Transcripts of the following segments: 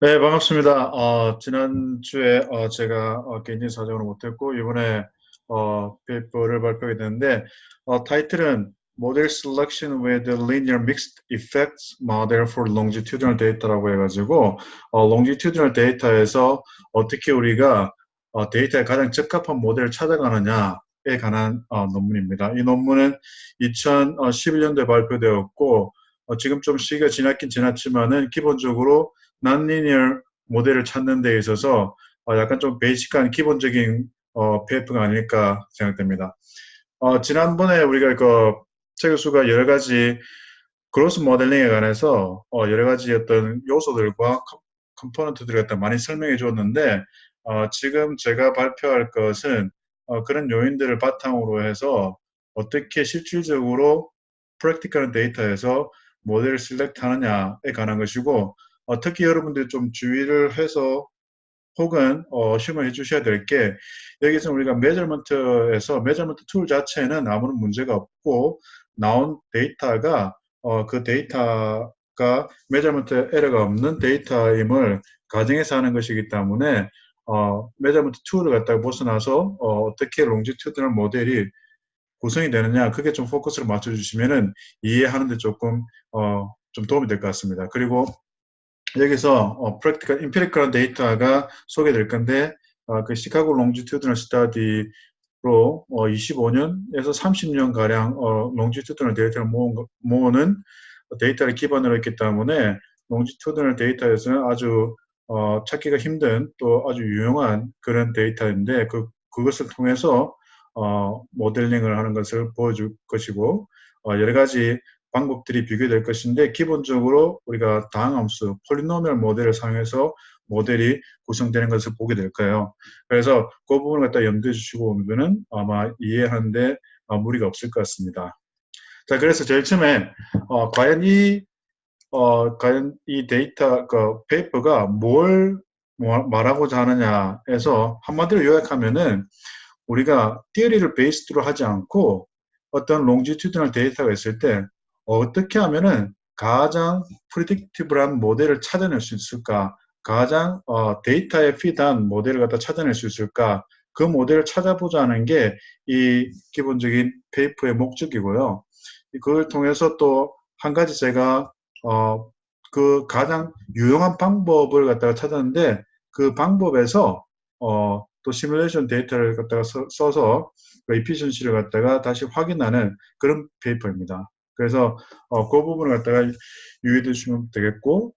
네, 반갑습니다. 지난주에 제가 개인적인 사정으로 못했고, 이번에 페이퍼를 발표하게 됐는데, 타이틀은 Model Selection with Linear Mixed Effects Model for Longitudinal Data라고 해가지고, Longitudinal Data에서 어떻게 우리가 데이터에 가장 적합한 모델을 찾아가느냐에 관한 논문입니다. 이 논문은 2011년도에 발표되었고, 지금 좀 시기가 지났긴 지났지만은 기본적으로 non-linear 모델을 찾는 데 있어서 약간 좀 베이직한 기본적인 페이퍼가 아닐까 생각됩니다. 지난번에 우리가 최 교수가 여러 가지 그로스 모델링에 관해서 여러 가지 어떤 요소들과 컴포넌트들을 갖다 많이 설명해 주었는데 지금 제가 발표할 것은 그런 요인들을 바탕으로 해서 어떻게 실질적으로 프랙티컬한 데이터에서 모델을 셀렉트하느냐에 관한 것이고 특히 여러분들이 좀 주의를 해서 혹은 실험을 해주셔야 될 게 여기서 우리가 메저먼트에서 메저먼트 툴 자체는 아무런 문제가 없고 나온 데이터가 그 데이터가 메저먼트 에러가 없는 데이터임을 가정해서 하는 것이기 때문에 메저먼트 툴을 갖다가 벗어나서 어떻게 롱지튜드널 모델이 구성이 되느냐 그게 좀 포커스를 맞춰주시면은 이해하는데 조금 좀 도움이 될 것 같습니다. 그리고 여기서 practical, empirical 데이터가 소개될 건데 그 시카고 롱지튜드널 스터디로 25년에서 30년 가량 롱지튜드널 데이터를 모으는 데이터를 기반으로 했기 때문에 롱지튜드널 데이터에서는 아주 찾기가 힘든 또 아주 유용한 그런 데이터인데 그것을 통해서 모델링을 하는 것을 보여줄 것이고 여러 가지 방법들이 비교될 것인데 기본적으로 우리가 다항함수, 폴리노미얼 모델을 사용해서 모델이 구성되는 것을 보게 될 거예요. 그래서 그 부분을 갖다 염두에 주시고 오면은 아마 이해하는데 무리가 없을 것 같습니다. 자, 그래서 제일 처음에 과연 이 데이터 그 페이퍼가 뭘 말하고자 하느냐에서 한마디로 요약하면은 우리가 티어리를 베이스로 하지 않고 어떤 롱지튜드널 데이터가 있을 때 어떻게 하면은 가장 프리딕티브한 모델을 찾아낼 수 있을까? 가장 데이터에 피드한 모델을 갖다 찾아낼 수 있을까? 그 모델을 찾아보자는 게 이 기본적인 페이퍼의 목적이고요. 그걸 통해서 또 한 가지 제가 그 가장 유용한 방법을 갖다가 찾았는데 그 방법에서 또 시뮬레이션 데이터를 갖다가 써서 그 에피션시를 갖다가 다시 확인하는 그런 페이퍼입니다. 그래서 그 부분을 갖다가 유의해 주시면 되겠고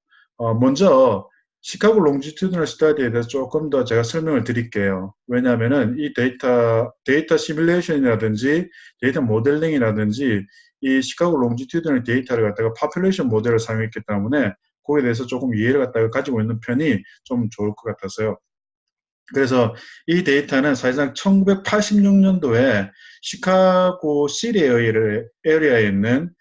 먼저 시카고 롱지튜드널 스터디에 대해서 조금 더 제가 설명을 드릴게요. 왜냐하면은 이 데이터 시뮬레이션이라든지 데이터 모델링이라든지 이 시카고 롱지튜드널 데이터를 갖다가 파퓰레이션 모델을 사용했기 때문에 거기에 대해서 조금 이해를 갖다가 가지고 있는 편이 좀 좋을 것 같아서요. 그래서 이 데이터는 사실상 1986년도에 시카고 시리 에리아에 있는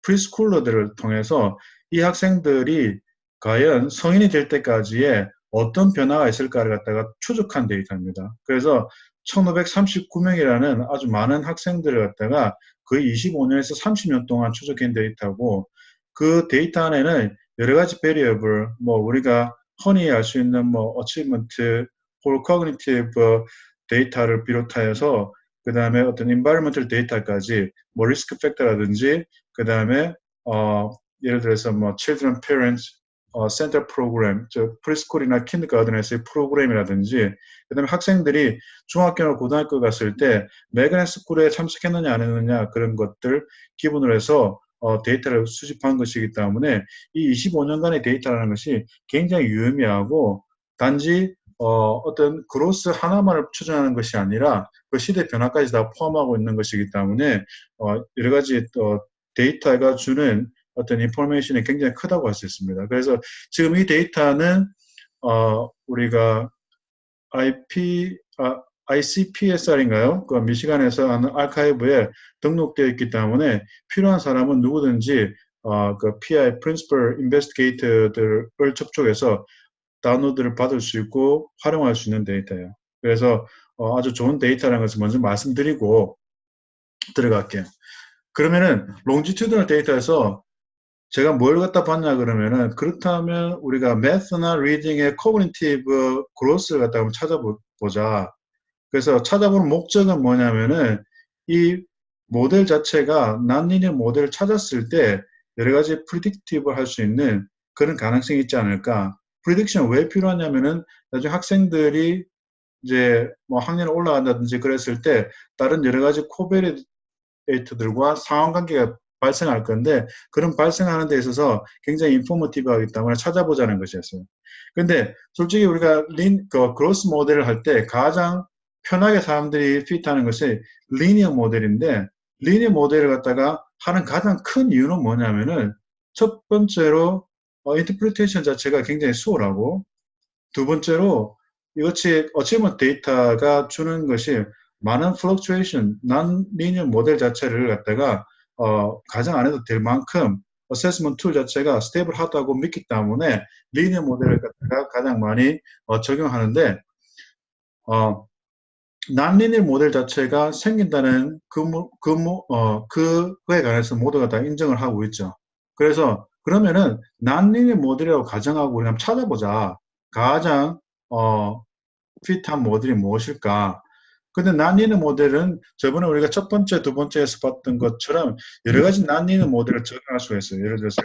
프리스쿨러들을 통해서 이 학생들이 과연 성인이 될 때까지의 어떤 변화가 있을까를 갖다가 추적한 데이터입니다. 그래서 1539명이라는 아주 많은 학생들을 갖다가 거의 25년에서 30년 동안 추적한 데이터고 그 데이터 안에는 여러 가지 베리어블, 뭐 우리가 흔히 알 수 있는 뭐 어치먼트, 홀 코그니티브 데이터를 비롯하여서 그 다음에 어떤 environmental 데이터까지 뭐 리스크 팩터라든지 그 다음에 예를 들어서 뭐 children parents 센터 프로그램, 즉 프리스쿨이나 킨드가든에서의 프로그램이라든지 그다음에 학생들이 중학교나 고등학교 갔을 때 매그넷 스쿨에 참석했느냐 안 했느냐 그런 것들 기본으로 해서 데이터를 수집한 것이기 때문에 이 25년간의 데이터라는 것이 굉장히 유의미하고 단지 어떤 그로스 하나만을 추정하는 것이 아니라 그 시대 변화까지 다 포함하고 있는 것이기 때문에 여러 가지 데이터가 주는 어떤 인포메이션이 굉장히 크다고 할 수 있습니다. 그래서 지금 이 데이터는 우리가 ICPSR인가요? 그 미시간에서 하는 아카이브에 등록되어 있기 때문에 필요한 사람은 누구든지 그 PI Principal Investigator들을 접촉해서 다운로드를 받을 수 있고 활용할 수 있는 데이터예요. 그래서 아주 좋은 데이터라는 것을 먼저 말씀드리고 들어갈게요. 그러면은 롱지튜드널 데이터에서 제가 뭘 갖다 봤냐 그러면은 그렇다면 우리가 매스나 리딩의 코그니티브 그로스를 갖다가 한번 찾아보자. 그래서 찾아보는 목적은 뭐냐면은 이 모델 자체가 난리니어 모델을 찾았을 때 여러 가지 프리딕티브 할 수 있는 그런 가능성이 있지 않을까. 프리딕션 왜 필요하냐면은 나중에 학생들이 이제 뭐 학년이 올라간다든지 그랬을 때 다른 여러 가지 코베레이터들과 상황관계가 발생할 건데 그런 발생하는 데 있어서 굉장히 인포머티브하기 때문에 찾아보자는 것이었어요. 근데 솔직히 우리가 그로스 모델을 할 때 가장 편하게 사람들이 핏하는 것이 리니어 모델인데 리니어 모델을 갖다가 하는 가장 큰 이유는 뭐냐면은 첫 번째로 인터프리테이션 자체가 굉장히 수월하고 두 번째로 이것이 어치먼트 데이터가 주는 것이 많은 플럭추에이션, 난 리니어 모델 자체를 갖다가 가정 안 해도 될 만큼 어세스먼트 툴 자체가 스테이블하다고 믿기 때문에 리니어 모델을 갖다가 가장 많이 적용하는데 난리니어 모델 자체가 생긴다는 그거에 관해서 모두가 다 인정을 하고 있죠. 그래서 그러면은 난리니어 모델이라고 가정하고 우리 한번 찾아보자. 가장 핏한 모델이 무엇일까? 근데 난리니어 모델은 저번에 우리가 첫 번째, 두 번째에서 봤던 것처럼 여러 가지 난리니어 모델을 적용할 수가 있어요. 예를 들어서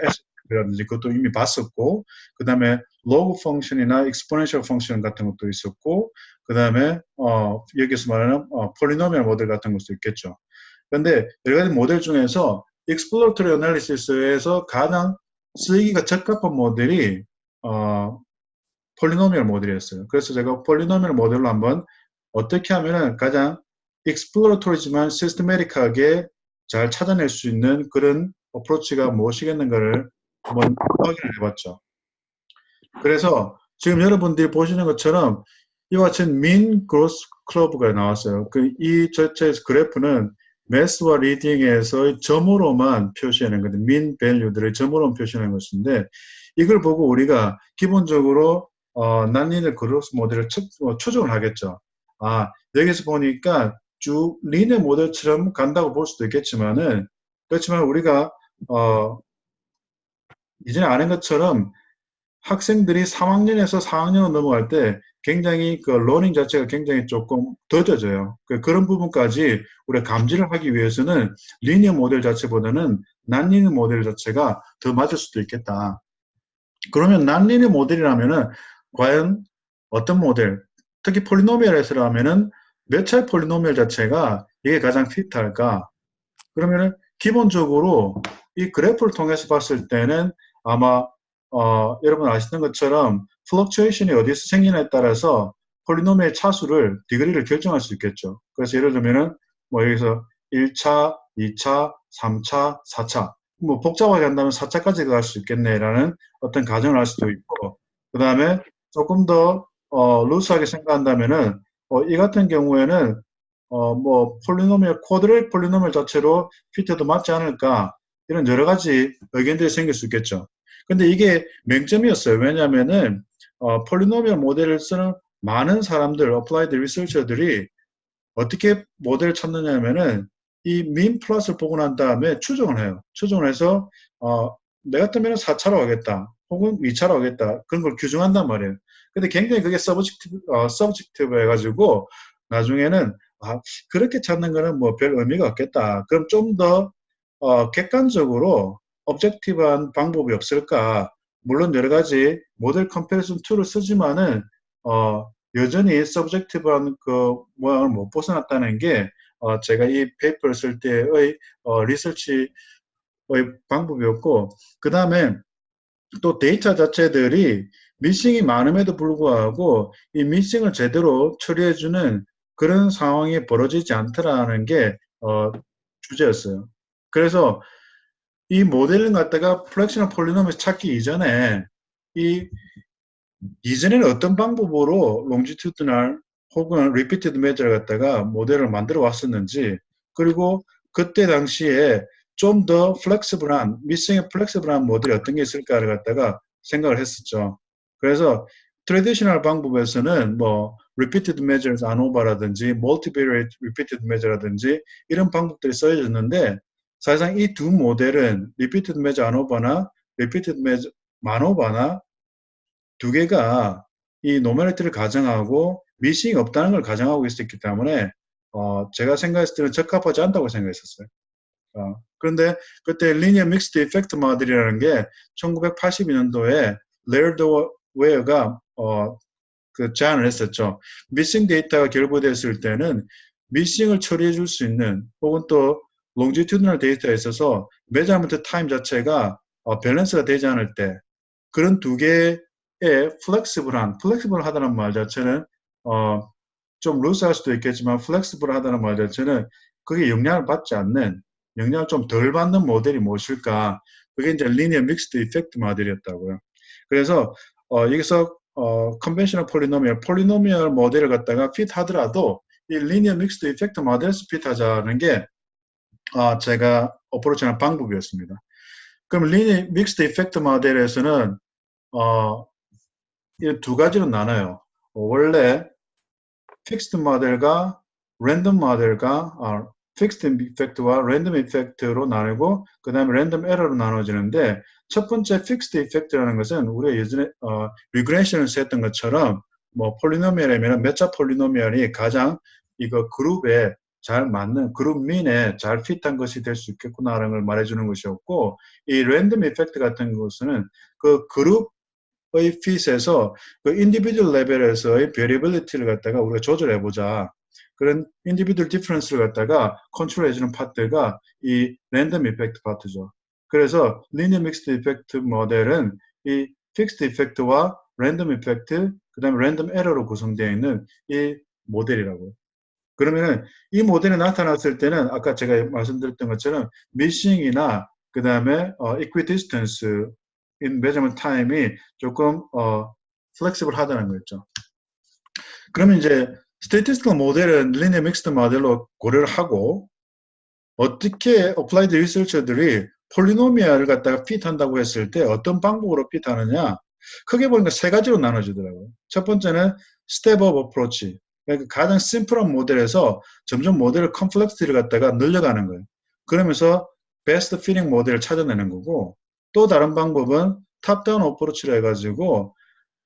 S라든지 그것도 이미 봤었고, 그 다음에 로그 펑션이나 익스포넨셜 펑션 같은 것도 있었고, 그 다음에 여기서 말하는 폴리노미얼 모델 같은 것도 있겠죠. 그런데 여러 가지 모델 중에서 익스플로러터리 애널리시스에서 가장 쓰기가 적합한 모델이 폴리노미얼 모델이었어요. 그래서 제가 폴리노미얼 모델로 한번 어떻게 하면은 가장 익스플로러토리지만 시스테매틱하게 잘 찾아낼 수 있는 그런 어프로치가 무엇이겠는가를 한번 확인을 해봤죠. 그래서 지금 여러분들이 보시는 것처럼 이와 같이 민 그로스 클러브가 나왔어요. 이 전체 그래프는 매스와 리딩에서 점으로만 표시하는 건데 민 밸류들을 점으로만 표시하는 것인데 이걸 보고 우리가 기본적으로 난리니어 그로스 모델을 추정을 하겠죠. 여기서 보니까 쭉 리니어 모델처럼 간다고 볼 수도 있겠지만은 그렇지만 우리가 이전에 아는 것처럼 학생들이 3학년에서 4학년으로 넘어갈 때 굉장히 그 러닝 자체가 굉장히 조금 더뎌져요. 그런 부분까지 우리가 감지를 하기 위해서는 리니어 모델 자체보다는 난리니어 모델 자체가 더 맞을 수도 있겠다. 그러면 난리니어 모델이라면은 과연 어떤 모델, 특히 폴리노미얼에서라면은 몇 차의 폴리노미얼 자체가 이게 가장 핏할까? 그러면은 기본적으로 이 그래프를 통해서 봤을 때는 아마 여러분 아시는 것처럼 플럭추에이션이 어디서 생기냐에 따라서 폴리노미의 차수를 디그리를 결정할 수 있겠죠. 그래서 예를 들면은 뭐 여기서 1차, 2차, 3차, 4차 뭐 복잡하게 한다면 4차까지 갈 수 있겠네라는 어떤 가정을 할 수도 있고 그 다음에 조금 더 루스하게 생각한다면은 이 같은 경우에는 뭐 폴리노미얼 쿼드레이트 폴리노미얼 자체로 피트도 맞지 않을까 이런 여러 가지 의견들이 생길 수 있겠죠. 근데 이게 맹점이었어요. 왜냐하면은 폴리노미얼 모델을 쓰는 많은 사람들, 어플라이드 리서처들이 어떻게 모델을 찾느냐면은 이 민 플러스를 보고 난 다음에 추정을 해요. 추정을 해서 내 같으면 4차로 가겠다. 혹은 2차로 가겠다. 그런 걸 규정한단 말이에요. 근데 굉장히 그게 서브젝티브 해가지고 나중에는 그렇게 찾는 거는 뭐 별 의미가 없겠다. 그럼 좀 더 객관적으로 objective한 방법이 없을까? 물론 여러 가지 모델 컴패리슨 툴을 쓰지만은 여전히 subjective한 그 모양을 못 벗어났다는 게 제가 이 페이퍼를 쓸 때의 리서치의 방법이었고 그 다음에 또 데이터 자체들이 미싱이 많음에도 불구하고 이 미싱을 제대로 처리해주는 그런 상황이 벌어지지 않더라는 게 주제였어요. 그래서 이 모델을 갖다가 플렉셔널 폴리노미얼 찾기 이전에는 어떤 방법으로 롱지튜드널 혹은 리피티드 메저를 갖다가 모델을 만들어 왔었는지 그리고 그때 당시에 좀 더 플렉시블한 미싱의 플렉시블한 모델이 어떤 게 있을까를 갖다가 생각을 했었죠. 그래서 트레디셔널 방법에서는 뭐 repeated measures ANOVA라든지 multivariate repeated measure라든지 이런 방법들이 써졌는데 사실상 이 두 모델은 repeated measure ANOVA나 repeated measure, 만오바나 두 개가 이 노멀리티를 가정하고 미싱이 없다는 걸 가정하고 있었기 때문에 제가 생각했을 때는 적합하지 않다고 생각했었어요. 그런데 그때 리니어 믹스드 이펙트 모델이라는 게 1982년도에 레어드 웨어가 그 제안을 했었죠. 미싱 데이터가 결부됐을 때는 미싱을 처리해 줄 수 있는 혹은 또 롱지튜드널 데이터에 있어서 메저먼트 타임 자체가 밸런스가 되지 않을 때 그런 두 개의 플렉시블하다는 말 자체는 좀 루스할 수도 있겠지만 플렉시블하다는 말 자체는 그게 영향을 받지 않는 영향을 좀 덜 받는 모델이 무엇일까? 그게 이제 리니어 믹스드 이펙트 모델이었다고요. 그래서 여기서 컨벤셔널 폴리노미얼 모델을 갖다가 핏하더라도 이 리니어 믹스드 이펙트 모델에서 핏하자는 게 제가 어프로치하는 방법이었습니다. 그럼 리니어 믹스드 이펙트 모델에서는 이 두 가지로 나눠요. 원래 픽스드 모델과 랜덤 모델과 픽스드 이펙트와 랜덤 이펙트로 나누고 그 다음에 랜덤 에러로 나눠지는데 첫 번째 픽스드 이펙트라는 것은 우리가 예전에 리그레이션에서 했던 것처럼 뭐 폴리노미얼이면 몇자 폴리노미얼이 가장 이거 그룹에 잘 맞는 그룹 민에 잘 핏한 것이 될 수 있겠구나라는 걸 말해주는 것이었고 이 랜덤 이펙트 같은 것은 그 그룹의 핏에서 그 인디비듀얼 레벨에서의 베리빌리티를 갖다가 우리가 조절해보자. 그런 인디비듀얼 디퍼런스를 갖다가 컨트롤해주는 파트가 이 랜덤 이펙트 파트죠. 그래서 리니어 믹스드 이펙트 모델은 이 픽스드 이펙트와 랜덤 이펙트, 그 다음에 랜덤 에러로 구성되어 있는 이 모델이라고요. 그러면은 이 모델이 나타났을 때는 아까 제가 말씀드렸던 것처럼 미싱이나 그 다음에 equidistance in measurement time이 조금 flexible 하다는 거였죠. 그러면 이제 statistical 모델은 linear mixed 모델로 고려를 하고 어떻게 applied researcher들이 폴리노미얼을 갖다가 핏한다고 했을 때 어떤 방법으로 핏하느냐 크게 보니까 세 가지로 나눠지더라고요. 첫 번째는 step of approach. 그러니까 가장 심플한 모델에서 점점 모델을 컴플렉시티를 갖다가 늘려가는 거예요. 그러면서 베스트 피팅 모델을 찾아내는 거고 또 다른 방법은 탑다운 어프로치를 해가지고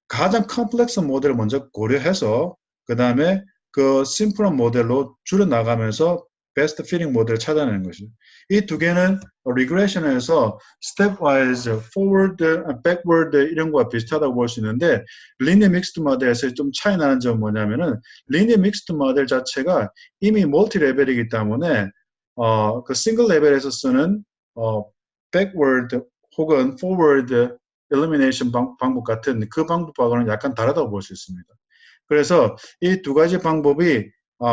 가장 컴플렉스 모델을 먼저 고려해서 그 다음에 그 심플한 모델로 줄여나가면서 베스트 피팅 모델을 찾아내는 것이죠. 이 두 개는 리그레이션에서 스텝와이즈, 포워드, 백워드 이런 거와 비슷하다고 볼 수 있는데 리니어 믹스드 모델에서 좀 차이 나는 점은 뭐냐면은 리니어 믹스드 모델 자체가 이미 멀티 레벨이기 때문에 그 싱글 레벨에서 쓰는 백워드 혹은 포워드 엘리미네이션 방법 같은 그 방법하고는 약간 다르다고 볼 수 있습니다. 그래서 이 두 가지 방법이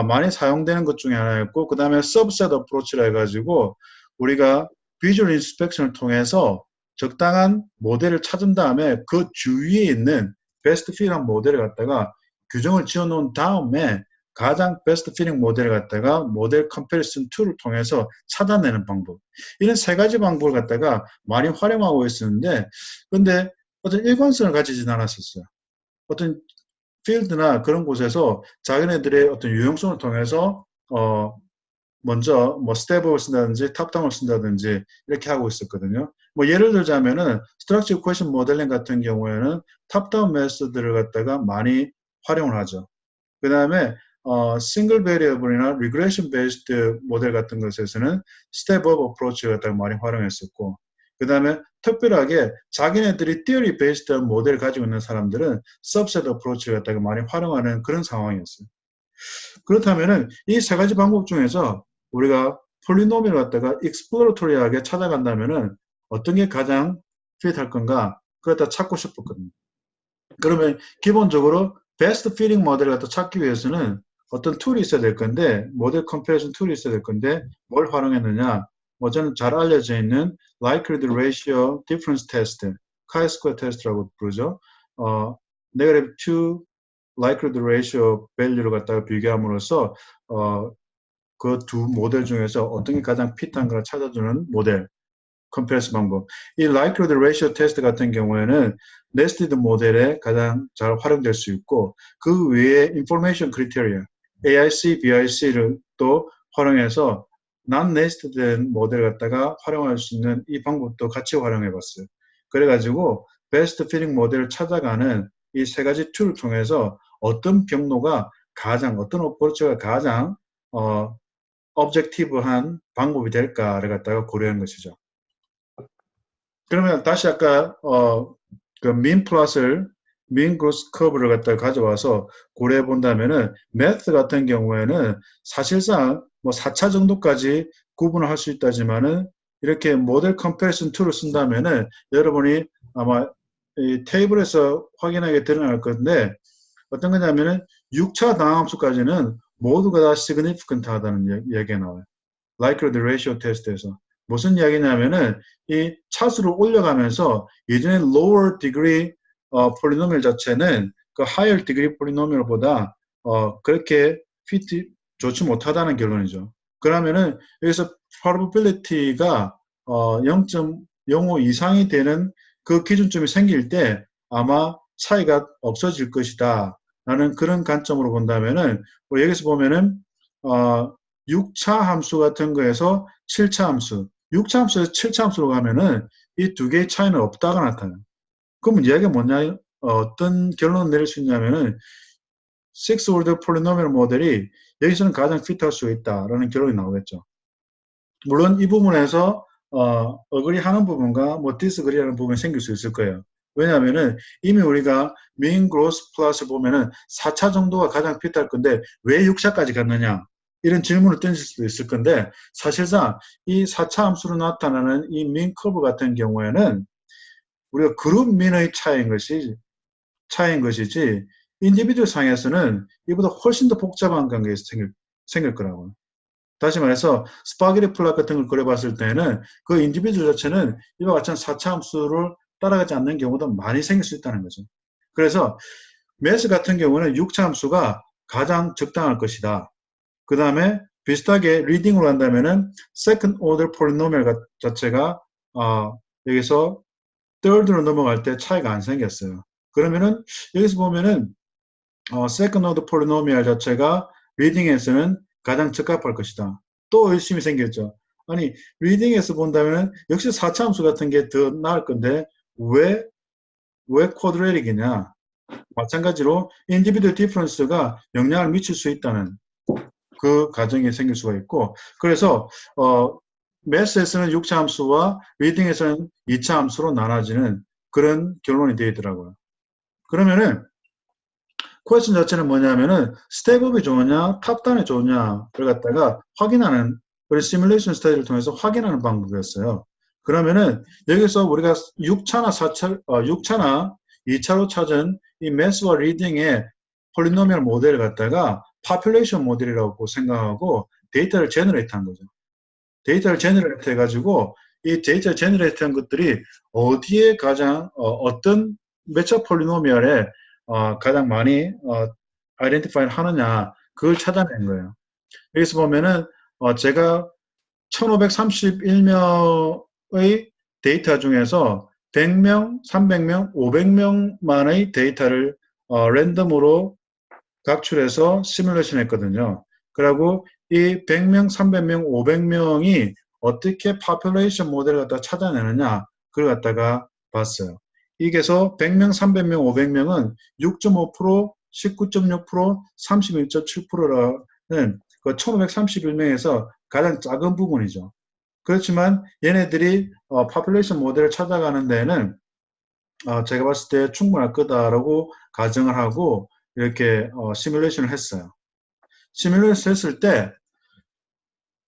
많이 사용되는 것 중에 하나였고 그 다음에 서브셋 어프로치라 해가지고 우리가 비주얼 인스펙션을 통해서 적당한 모델을 찾은 다음에 그 주위에 있는 베스트 피팅 모델을 갖다가 규정을 지어놓은 다음에 가장 베스트 피팅 모델을 갖다가 모델 컴패리슨 툴을 통해서 찾아내는 방법. 이런 세 가지 방법을 갖다가 많이 활용하고 있었는데 근데 어떤 일관성을 가지진 않았었어요. 어떤 필드나 그런 곳에서 자기네들의 어떤 유용성을 통해서 먼저 뭐 스텝업을 쓴다든지 탑다운을 쓴다든지 이렇게 하고 있었거든요. 뭐 예를 들자면은 스트럭처 퀘션 모델링 같은 경우에는 탑다운 메소드를 갖다가 많이 활용을 하죠. 그 다음에 싱글 베리어블이나 리그레이션 베이스드 모델 같은 것에서는 스텝업 어프로치를 갖다가 많이 활용했었고 그 다음에 특별하게 자기네들이 티어리 베이스드한 모델을 가지고 있는 사람들은 서브셋 어프로치를 갖다가 많이 활용하는 그런 상황이었어요. 그렇다면은 이 세 가지 방법 중에서 우리가 폴리노미를 갖다가 익스플로러토리하게 찾아간다면은 어떤 게 가장 핏할 건가? 그렇다 찾고 싶었거든요. 그러면 기본적으로 베스트 피팅 모델을 갖다 찾기 위해서는 어떤 툴이 있어야 될 건데 모델 컴패리슨 툴이 있어야 될 건데 뭘 활용했느냐? 뭐 저는 잘 알려져 있는 likelihood ratio difference test, chi-square test라고 부르죠. negative 2 likelihood ratio value를 갖다가 비교함으로써 그 두 모델 중에서 어떤 게 가장 핏한가를 찾아주는 모델 컴패리슨 방법. 이 likelihood ratio test 같은 경우에는 nested 모델에 가장 잘 활용될 수 있고 그 외에 information criteria, AIC, BIC를 또 활용해서 non-nested 모델을 갖다가 활용할 수 있는 이 방법도 같이 활용해 봤어요. 그래가지고 베스트 피팅 모델을 찾아가는 이 세 가지 툴을 통해서 어떤 경로가 가장 어떤 어프로치가 가장 objective한 방법이 될까를 갖다가 고려한 것이죠. 그러면 다시 아까 그 mean 플롯을 mean growth curve를 갖다가 가져와서 고려해 본다면은 math 같은 경우에는 사실상 뭐 4차 정도까지 구분을 할 수 있다지만은 이렇게 모델 컴패리슨 툴을 쓴다면은 여러분이 아마 이 테이블에서 확인하게 드러날 건데 어떤 거냐면은 6차 당함수까지는 모두가 다 significant 하다는 얘기가 나와요. likelihood ratio test에서. 무슨 이야기냐면은 이 차수를 올려가면서 예전에 lower degree polynomial 자체는 그 higher degree polynomial보다 그렇게 fit 좋지 못하다는 결론이죠. 그러면은 여기서 probability가 0.05 이상이 되는 그 기준점이 생길 때 아마 차이가 없어질 것이다. 라는 그런 관점으로 본다면은 여기서 보면은 6차 함수 같은 거에서 7차 함수, 6차 함수에서 7차 함수로 가면은 이 두 개의 차이는 없다가 나타나요. 그러면 이야기가 뭐냐, 어떤 결론을 내릴 수 있냐면은 6-order polynomial 모델이 여기서는 가장 핏할 수 있다라는 결론이 나오겠죠. 물론 이 부분에서 agree 하는 부분과 뭐 disagree 하는 부분이 생길 수 있을 거예요. 왜냐하면은 이미 우리가 mean growth 플러스 보면은 4차 정도가 가장 핏할 건데 왜 6차까지 갔느냐 이런 질문을 던질 수도 있을 건데 사실상 이 4차 함수로 나타나는 이 mean curve 같은 경우에는 우리가 그룹 민의 차이인 것이지 인디비듀얼 상에서는 이보다 훨씬 더 복잡한 관계가 생길 거라고요. 다시 말해서 스파게티 플롯 같은 걸 그려봤을 때는 그 인디비듀얼 자체는 이와 같은 4차 함수를 따라가지 않는 경우도 많이 생길 수 있다는 거죠. 그래서 매스 같은 경우는 6차 함수가 가장 적당할 것이다. 그 다음에 비슷하게 리딩으로 한다면은 second order polynomial 자체가 여기서 third로 넘어갈 때 차이가 안 생겼어요. 그러면은 여기서 보면은 second order polynomial 자체가 리딩에서는 가장 적합할 것이다. 또 의심이 생겼죠. 아니 리딩에서 본다면 역시 4차 함수 같은 게 더 나을 건데 왜 쿼드레틱이냐. 마찬가지로 인디비듀얼 디퍼런스가 영향을 미칠 수 있다는 그 가정이 생길 수가 있고 그래서 매스에서는 6차 함수와 리딩에서는 2차 함수로 나눠지는 그런 결론이 되어 있더라고요. 그러면은 퀘스천 자체는 뭐냐면은 스텝업이 좋으냐 탑다운이 좋으냐를 갖다가 확인하는 그런 시뮬레이션 스터디를 통해서 확인하는 방법이었어요. 그러면은 여기서 우리가 6차나 2차로 찾은 이 매스와 리딩의 폴리노미얼 모델을 갖다가 파퓰레이션 모델이라고 생각하고 데이터를 제너레이트 한 거죠. 데이터를 제너레이트 해가지고 이 데이터 제너레이트 한 것들이 어디에 가장 어떤 매처 폴리노미얼에 가장 많이 아이덴티파이 하느냐 그걸 찾아낸 거예요. 여기서 보면은 제가 1531명의 데이터 중에서 100명, 300명, 500명만의 데이터를 랜덤으로 각출해서 시뮬레이션 했거든요. 그리고 이 100명, 300명, 500명이 어떻게 파퓰레이션 모델을 갖다 찾아내느냐 그걸 갖다가 봤어요. 이게서 100명, 300명, 500명은 6.5%, 19.6%, 31.7%라는 그 1531명에서 가장 작은 부분이죠. 그렇지만 얘네들이 파퓰레이션 모델을 찾아가는 데는 제가 봤을 때 충분할 거다라고 가정을 하고 이렇게 시뮬레이션을 했어요. 시뮬레이션 했을 때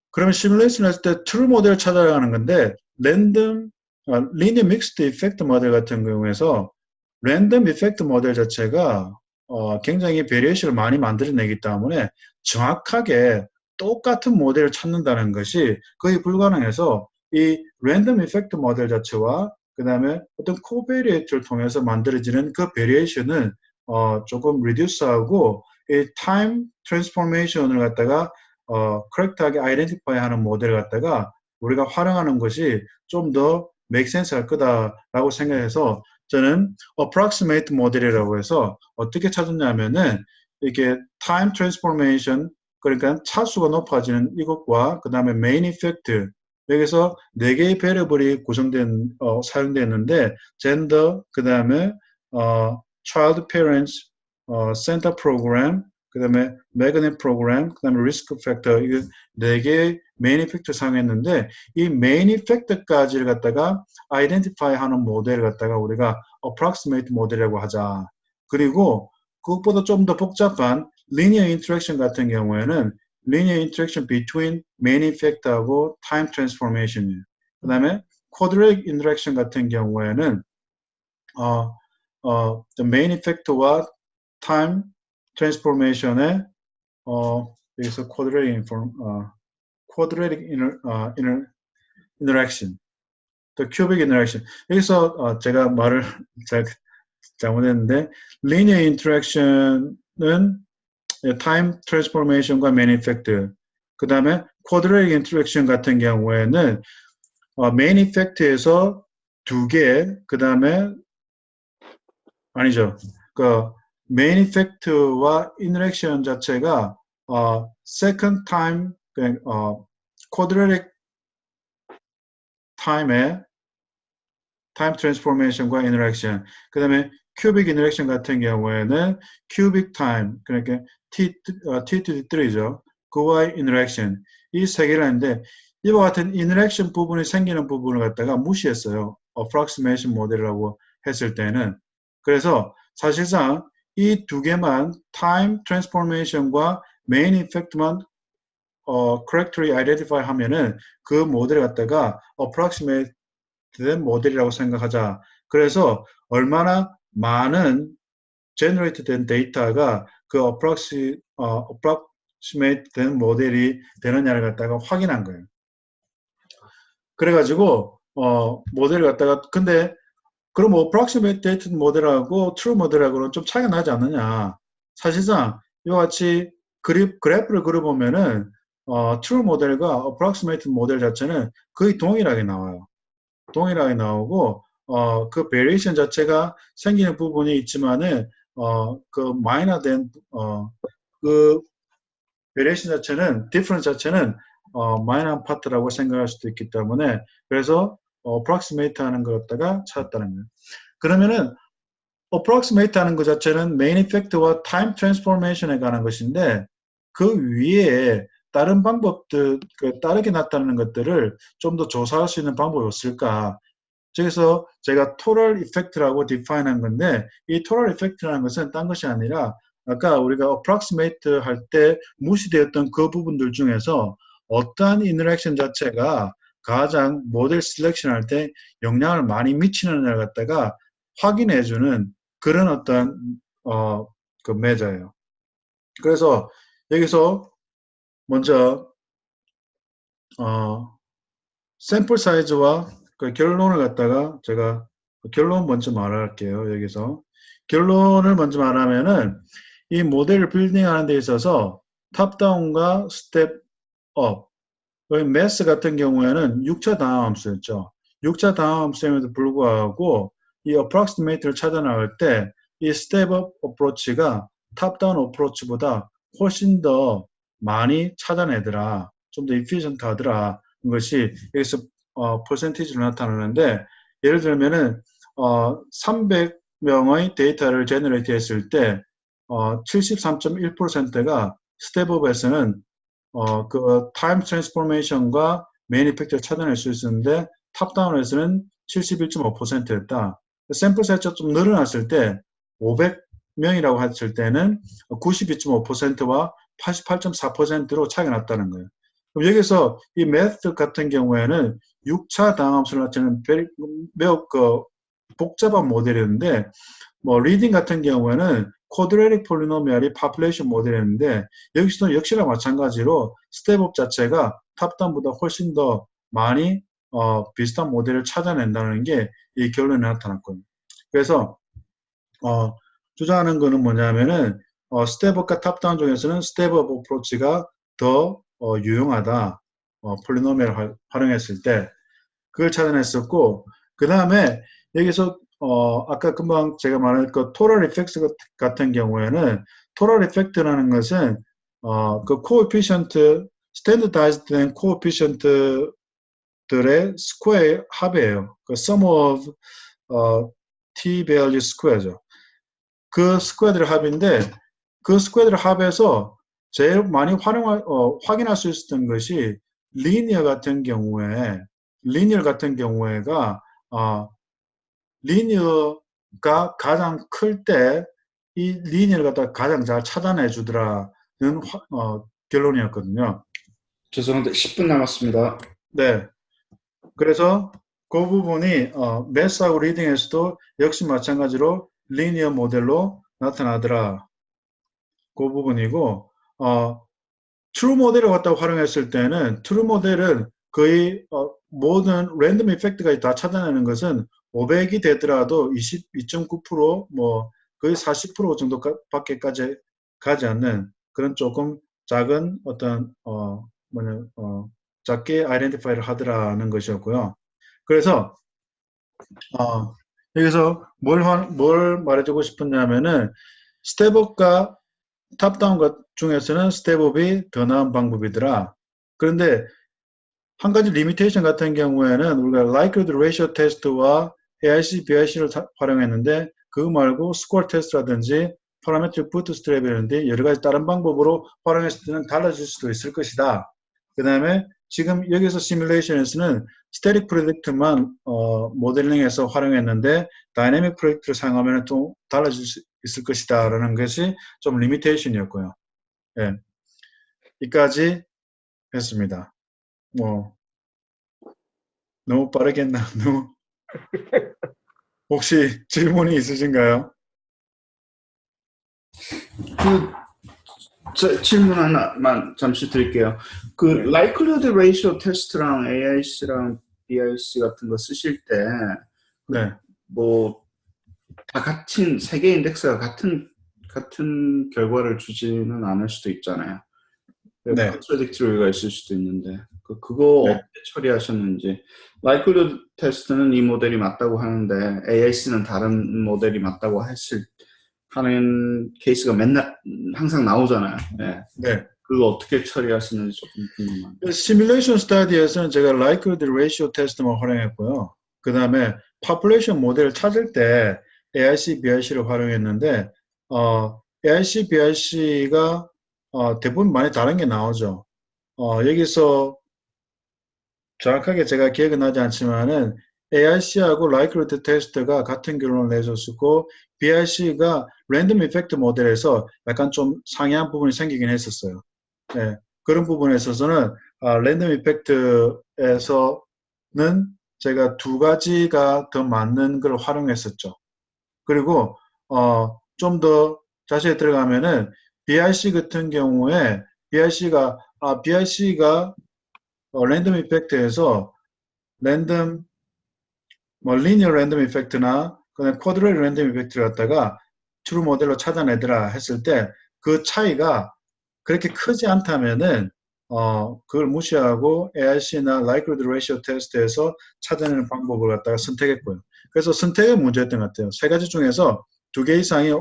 그러면 시뮬레이션 했을 때 트루 모델을 찾아가는 건데 랜덤 리니어 믹스드 이펙트 모델 같은 경우에서 랜덤 이펙트 모델 자체가 굉장히 베리에이션을 많이 만들어내기 때문에 정확하게 똑같은 모델을 찾는다는 것이 거의 불가능해서 이 랜덤 이펙트 모델 자체와 그 다음에 어떤 코베리에이터를 통해서 만들어지는 그 베리에이션은 조금 리듀스하고 이 타임 트랜스포메이션을 갖다가 correct하게 아이덴티파이 하는 모델을 갖다가 우리가 활용하는 것이 좀 더 make sense 할 거다라고 생각해서 저는 approximate 모델이라고 해서 어떻게 찾았냐면은 이렇게 time transformation 그러니까 차수가 높아지는 이것과 그 다음에 main effect 여기서 네 개의 베리어블이 구성된 사용되었는데 gender 그 다음에 child parents center program 그 다음에 magnet program 그 다음에 risk factor 이게 네 개의 메인 이펙터 사용했는데 이 메인 이펙터까지를 갖다가 identify 하는 모델을 갖다가 우리가 approximate 모델이라고 하자. 그리고 그것보다 좀 더 복잡한 linear interaction 같은 경우에는 linear interaction between main effect하고 time transformation이에요. 그 다음에 quadratic interaction 같은 경우에는 the main effect와 time transformation의 여기서 quadratic interaction, the cubic interaction. 여기서 제가 말을 잘못했는데 linear interaction은 time transformation과 main effect. 그 다음에 quadratic interaction 같은 경우에는 main effect에서 두 개, 그 다음에 아니죠. 그 main effect와 interaction 자체가 second time quadratic time의 time transformation과 interaction. 그 다음에 cubic interaction 같은 경우에는 cubic time, 그러니까 t to the 3죠. 그와의 interaction. 이 세 개를 하는데 이와 같은 interaction 부분이 생기는 부분을 갖다가 무시했어요. approximation 모델이라고 했을 때는. 그래서 사실상 이 두 개만 time transformation과 main effect만 correctly identify 하면은 그 모델을 갖다가 approximate 된 모델이라고 생각하자. 그래서 얼마나 많은 generate 된 데이터가 그 approximate 된 모델이 되느냐를 갖다가 확인한 거예요. 그래가지고 모델을 갖다가 근데 그럼 approximate data 모델하고 true 모델하고는 좀 차이가 나지 않느냐. 사실상 이와 같이 그래프를 그려보면은 true 모델과 approximate 모델 자체는 거의 동일하게 나와요. 동일하게 나오고 그 베리에이션 자체가 생기는 부분이 있지만은 그 마이너된 그 베리에이션 자체는 디퍼런스 자체는 마이너한 파트라고 생각할 수도 있기 때문에 그래서 approximate 하는 걸 갖다가 찾았다는 거예요. 그러면은 approximate 하는 것 자체는 main effect와 time transformation에 관한 것인데 그 위에 다른 방법들, 다르게 나타나는 것들을 좀 더 조사할 수 있는 방법이 없을까? 그래서 제가 total effect라고 define 한 건데 이 total effect라는 것은 딴 것이 아니라 아까 우리가 approximate 할 때 무시되었던 그 부분들 중에서 어떠한 interaction 자체가 가장 모델 셀렉션 할 때 영향을 많이 미치느냐를 갖다가 확인해주는 그런 어떤 그 매저예요. 그래서 여기서 먼저 샘플 사이즈와 그 결론을 갖다가 제가 결론 먼저 말할게요. 여기서 결론을 먼저 말하면은 이 모델을 빌딩하는 데 있어서 탑다운과 스텝업 매스 같은 경우에는 6차 당함수였죠. 6차 당함수임에도 불구하고 이 approximate를 찾아나갈 때 이 스텝업 어프로치가 탑다운 어프로치보다 훨씬 더 많이 찾아내더라. 좀 더 efficient 하더라. 것이 여기서 퍼센티지로 나타나는데 예를 들면은 300명의 데이터를 제너레이트 했을 때 73.1%가 스텝업에서는 그 타임 트랜스포메이션과 메인 이펙트를 찾아낼 수 있었는데 탑다운에서는 71.5%였다. 샘플 사이즈가 좀 늘어났을 때 500명이라고 했을 때는 92.5%와 88.4%로 차이가 났다는 거예요. 그럼 여기서 이 메থ드 같은 경우에는 6차 당함수를 나타내는 매우 복잡한 모델이었는데 뭐 리딩 같은 경우에는 쿼드레릭 폴리노미얼이 파퓰레이션 모델이었는데 여기서도 역시나 마찬가지로 스텝업 자체가 탑다운보다 훨씬 더 많이 비슷한 모델을 찾아낸다는 게 이 결론에 나타났거든요. 그래서 주장하는 거는 뭐냐면은 스텝업과 탑다운 중에서는 스텝업 어프로치가 더 유용하다. 폴리노미얼을 활용했을 때 그걸 찾아냈었고 그 다음에 여기서 아까 금방 제가 말한 그 토럴 이펙트 같은 경우에는 토럴 이펙트라는 것은 그 코에피션트 스탠더다이즈드 된 코에피션트 들의 스퀘어의 합이에요. 그 sum of t value square죠. 그 스퀘어들의 합인데 그 스퀘어들의 합에서 제일 많이 확인할 수 있었던 것이 리니어 같은 경우에가 리니어가 가장 클 때 이 리니어를 갖다 가장 잘 차단해 주더라는 결론이었거든요. 죄송한데 10분 남았습니다. 네. 그래서 그 부분이 매스하고 리딩에서도 역시 마찬가지로 리니어 모델로 나타나더라. 그 부분이고 트루 모델을 갖다 활용했을 때는 트루 모델은 거의 모든 랜덤 이펙트가 다 차단하는 것은 500이 되더라도 22.9% 뭐 거의 40% 정도밖에까지 가지 않는 그런 조금 작은 어떤 작게 아이덴티파이를 하더라는 것이었고요. 그래서 여기서 뭘 말해주고 싶었냐면은 스텝업과 탑다운 것 중에서는 스텝업이 더 나은 방법이더라. 그런데 한 가지 리미테이션 같은 경우에는 우리가 likelihood ratio 테스트와 AIC, BIC를 활용했는데 그거 말고 스코어 테스트라든지 parametric bootstrap이라든지 여러 가지 다른 방법으로 활용했을 때는 달라질 수도 있을 것이다. 그 다음에 지금 여기서 시뮬레이션에서는 스태틱 프로젝트만 모델링해서 활용했는데 다이내믹 프로젝트를 사용하면 또 달라질 수 있을 것이다 라는 것이 좀 리미테이션이었고요. 예. 이까지 했습니다. 뭐 너무 빠르겠나? 혹시 질문이 있으신가요? 질문 하나만 잠시 드릴게요. 그 네. likelihood ratio 테스트랑 AIC랑 BIC 같은 거 쓰실 때 네. 뭐 다 같은 세 개 인덱스가 같은 결과를 주지는 않을 수도 있잖아요. 네. 컨트라딕토리가 있을 수도 있는데 그거 네. 어떻게 처리하셨는지. likelihood 테스트는 이 모델이 맞다고 하는데 AIC는 다른 모델이 맞다고 하는 케이스가 맨날 항상 나오잖아요. 네. 네. 그거 어떻게 처리하시는지 조금 궁금합니다. 시뮬레이션 스터디에서는 제가 likelihood ratio 테스트만 활용했고요. 그 다음에 population 모델을 찾을 때 AIC, BIC를 활용했는데 AIC, BIC가 대부분 많이 다른 게 나오죠. 여기서 정확하게 제가 기억은 나지 않지만은 AIC하고 likelihood 테스트가 같은 결론을 내줬었고 BIC가 랜덤 이펙트 모델에서 약간 좀 상이한 부분이 생기긴 했었어요. 네, 그런 부분에 있어서는 랜덤 이펙트에서는 제가 두 가지가 더 맞는 걸 활용했었죠. 그리고 좀 더 자세히 들어가면은 BIC 같은 경우에 BIC가 랜덤 이펙트에서 랜덤 리니어 랜덤 이펙트나 그다음 쿼드레이트 랜덤 이펙트를 갖다가 트루 모델로 찾아내더라 했을 때 그 차이가 그렇게 크지 않다면은 그걸 무시하고 AIC나 likelihood ratio 테스트에서 찾아내는 방법을 갖다가 선택했고요. 그래서 선택의 문제였던 것 같아요. 세 가지 중에서 두 개 이상이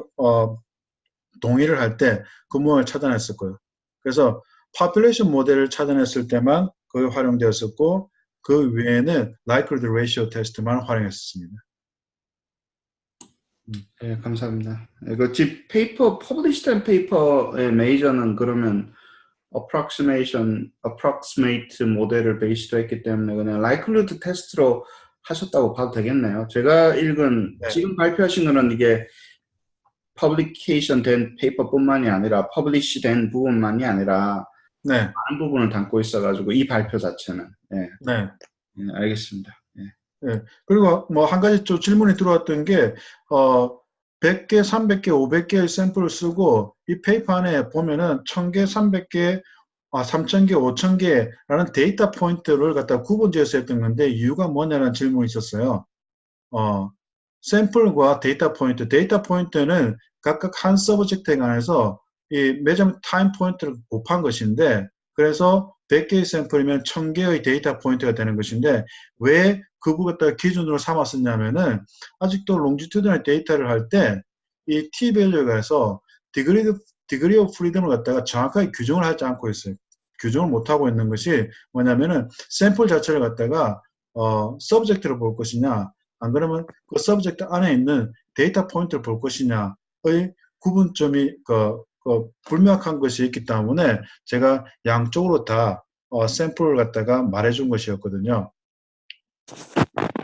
동의를 할 때 그 부분을 찾아냈었고요. 그래서 population 모델을 찾아냈을 때만 그게 활용되었었고 그 외에는 likelihood ratio 테스트만 활용했습니다. 네, 감사합니다. 이거 집 페이퍼, 퍼블리시된 페이퍼의 메이저는 그러면 approximate 모델을 베이스로 했기 때문에 그냥 likelihood 테스트로 하셨다고 봐도 되겠네요. 제가 읽은, 네. 지금 발표하신 거는 이게 publication 된 페이퍼뿐만이 아니라 publish 된 부분만이 아니라 네. 많은 부분을 담고 있어가지고 이 발표 자체는. 네. 네. 네, 알겠습니다. 네. 네. 그리고 뭐 한 가지 또 질문이 들어왔던 게 100개, 300개, 500개의 샘플을 쓰고 이 페이퍼 안에 보면은 1000개, 300개, 3000개, 5000개라는 데이터 포인트를 갖다 구분지어서 했던 건데 이유가 뭐냐는 질문이 있었어요. 샘플과 데이터 포인트는 각각 한 서브젝트에 관해서 이 매점 타임 포인트를 곱한 것인데 그래서 100개의 샘플이면 1000개의 데이터 포인트가 되는 것인데 왜 그거 갖다 기준으로 삼았었냐면은 아직도 롱지튜드널 데이터를 할 때 이 t 밸류에서 디그리 오브 프리덤을 갖다가 정확하게 규정을 하지 않고 있어요. 규정을 못하고 있는 것이 뭐냐면은 샘플 자체를 갖다가 서브젝트를 볼 것이냐, 안 그러면 그 서브젝트 안에 있는 데이터 포인트를 볼 것이냐의 구분점이 불명확한 것이 있기 때문에 제가 양쪽으로 다 샘플을 갖다가 말해준 것이었거든요.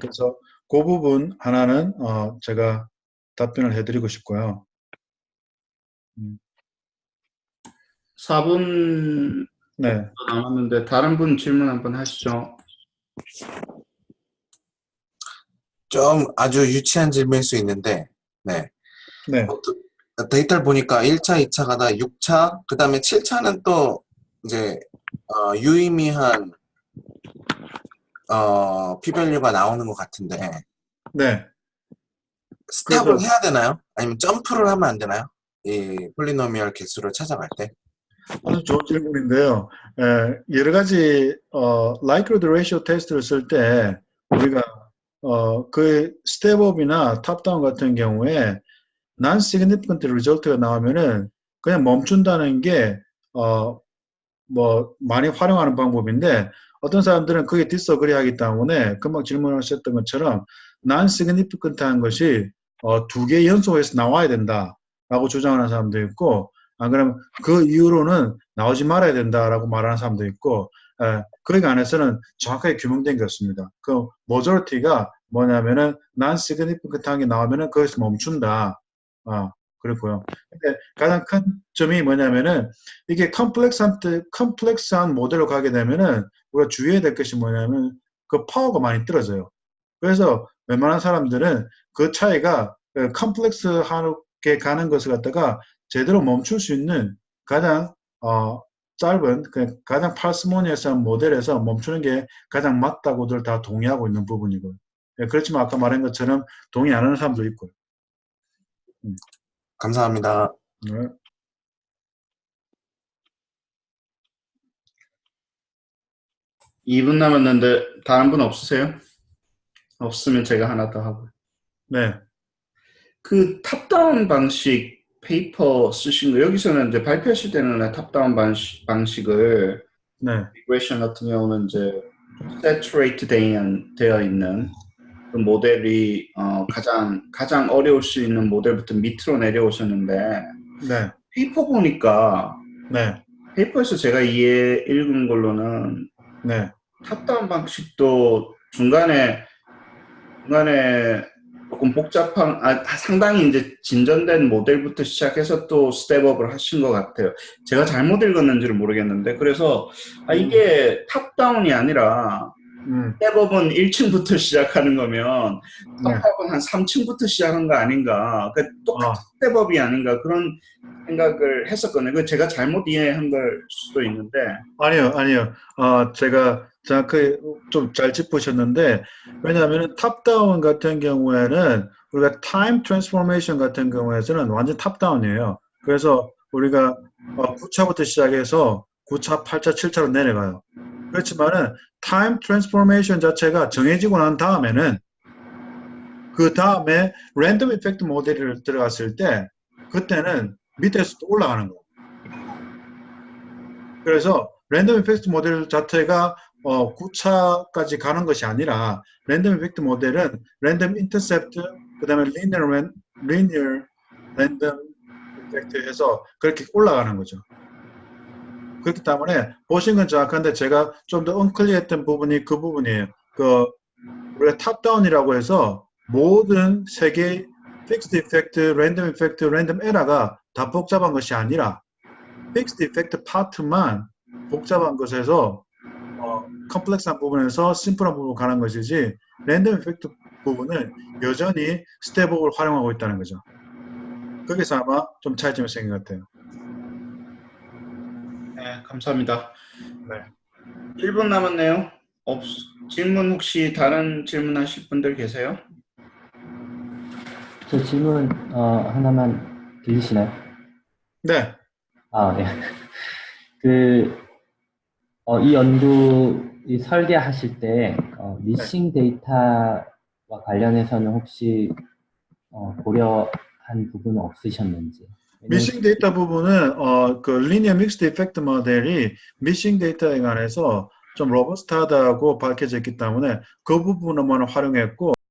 그래서 그 부분 하나는 제가 답변을 해드리고 싶고요. 4분 네. 남았는데 다른 분 질문 한번 하시죠. 좀 아주 유치한 질문일 수 있는데, 네. 네. 데이터를 보니까 1차, 2차 가다 6차, 그 다음에 7차는 또 이제 유의미한 p-value가 나오는 것 같은데, 네. 스탑을 그래서 해야 되나요? 아니면 점프를 하면 안 되나요? 이 폴리노미얼 개수를 찾아갈 때? 아주 좋은 질문인데요. 여러 가지 likelihood ratio 테스트를 쓸 때 우리가 그 스텝업이나 탑다운 같은 경우에 non-significant result가 나오면은 그냥 멈춘다는 게 뭐 많이 활용하는 방법인데 어떤 사람들은 그게 디스어그리 하기 때문에 금방 질문하셨던 것처럼 non-significant한 것이 2개 연속해서 나와야 된다라고 주장하는 사람도 있고 안 그러면 그 이후로는 나오지 말아야 된다라고 말하는 사람도 있고 거기 안에서는 정확하게 규명된 게 없습니다. 그 majority가 뭐냐면은 non-significant한 게 나오면은 거기서 멈춘다. 그렇고요. 근데 가장 큰 점이 뭐냐면은 이게 컴플렉스한 모델로 가게 되면은 우리가 주의해야 될 것이 뭐냐면 그 파워가 많이 떨어져요. 그래서 웬만한 사람들은 그 차이가 컴플렉스하게 가는 것을 갖다가 제대로 멈출 수 있는 가장 짧은 가장 파스모니어스한 모델에서 멈추는 게 가장 맞다고들 다 동의하고 있는 부분이고요. 그렇지만 아까 말한 것처럼 동의 안 하는 사람도 있고요. 감사합니다. 네. 이 분 남았는데 다른 분 없으세요? 없으면 제가 하나 더 하고. 네. 그 탑다운 방식 페이퍼 쓰신 거 여기서는 이제 발표하실 때는 탑다운 방식을 네. 리그레이션 같은 경우는 이제 saturate 되어 있는 그 모델이 가장 어려울 수 있는 모델부터 밑으로 내려오셨는데 네. 페이퍼 보니까 네. 페이퍼에서 제가 읽은 걸로는 네. 탑다운 방식도 중간에 조금 복잡한, 상당히 이제 진전된 모델부터 시작해서 또 스텝업을 하신 것 같아요. 제가 잘못 읽었는지를 모르겠는데, 그래서 이게 탑다운이 아니라 스텝업은 1층부터 시작하는 거면 탑업은 한 3층부터 시작한 거 아닌가, 똑같은 스텝업이 아닌가 그런 생각을 했었거든요. 그 제가 잘못 이해한 걸 수도 있는데. 아니요. 제가 정확히 좀 잘 짚으셨는데, 왜냐하면 탑다운 같은 경우에는 우리가 타임 트랜스포메이션 같은 경우에서는 완전 탑다운이에요. 그래서 우리가 9차부터 시작해서 9차, 8차, 7차로 내려가요. 그렇지만은 타임 트랜스포메이션 자체가 정해지고 난 다음에는 그 다음에 랜덤 이펙트 모델을 들어갔을 때 그때는 밑에서 또 올라가는 거예요. 그래서 랜덤 이펙트 모델 자체가 9차까지 가는 것이 아니라 랜덤 이펙트 모델은 랜덤 인터셉트 그 다음에 리니어 랜덤 이펙트 해서 그렇게 올라가는 거죠. 그렇기 때문에 보신 건 정확한데 제가 좀 더 언클리했던 부분이 그 부분이에요. 우리가 탑다운이라고 해서 모든 세 개의 픽스드 이펙트, 랜덤 이펙트, 랜덤 에러가 다 복잡한 것이 아니라 픽스드 이펙트 파트만 복잡한 것에서 컴플렉스한 부분에서 심플한 부분으로 가는 것이지 랜덤 이펙트 부분은 여전히 스텝업을 활용하고 있다는 거죠. 거기서 아마 좀 차이점이 생긴 것 같아요. 네, 감사합니다. 네. 1분 남았네요. 질문 혹시 다른 질문하실 분들 계세요? 저 질문 하나만 들리시나요? 네. 네. 이 연구 설계하실 때 미싱 데이터와 관련해서는 혹시 고려한 부분은 없으셨는지? 미싱 데이터 부분은 그 리니어 믹스드 이펙트 모델이 미싱 데이터에 관해서 좀 로버스트하다고 밝혀졌기 때문에 그 부분만 활용했고